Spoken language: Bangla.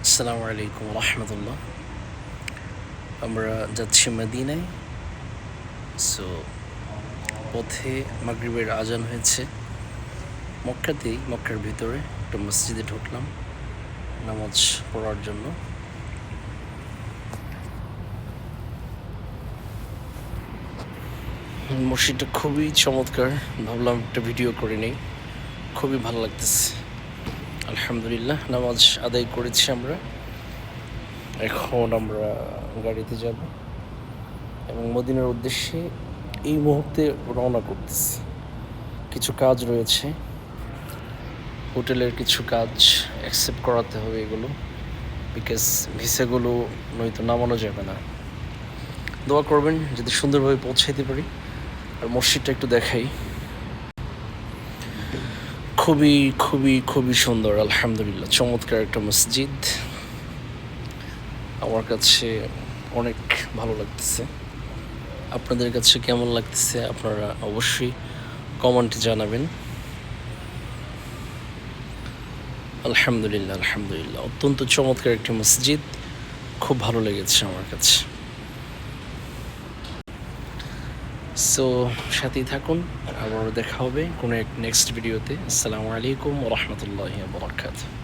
আসসালামু আলাইকুম রহমতুল্লাহ। আমরা যাচ্ছি মদিনায়। সো পথে মাগরিবের আজান হয়েছে। মক্কার ভিতরে একটা মসজিদে ঢুকলাম নামাজ পড়ার জন্য। মসজিদটা খুবই চমৎকার, ভাবলাম একটা ভিডিও করে নেই। খুবই ভালো লাগতেছে। আলহামদুলিল্লাহ, নামাজ আদায় করেছি আমরা। এখন আমরা গাড়িতে যাব এবং মদিনার উদ্দেশ্যে এই মুহূর্তে রওনা করতেছি। কিছু কাজ রয়েছে, হোটেলের কিছু কাজ অ্যাকসেপ্ট করাতে হবে এগুলো, বিকজ ভিসাগুলো নয়তো নামানো যাবে না। দোয়া করবেন যদি সুন্দরভাবে পৌঁছাইতে পারি। আর মসজিদটা একটু দেখাই, খুবই খুবই খুবই সুন্দর। আলহামদুলিল্লাহ, চমৎকার একটা মসজিদ। আমার কাছে অনেক ভালো লাগতেছে। আপনাদের কাছে কেমন লাগতেছে আপনারা অবশ্যই কমেন্টে জানাবেন। আলহামদুলিল্লাহ আলহামদুলিল্লাহ, অত্যন্ত চমৎকার একটি মসজিদ, খুব ভালো লেগেছে আমার কাছে। সো সাথেই থাকুন, আবার দেখা হবে কোনো এক নেক্সট ভিডিওতে। আসসালামু আলাইকুম ওয়া রাহমাতুল্লাহি ওয়া বারাকাতুহু।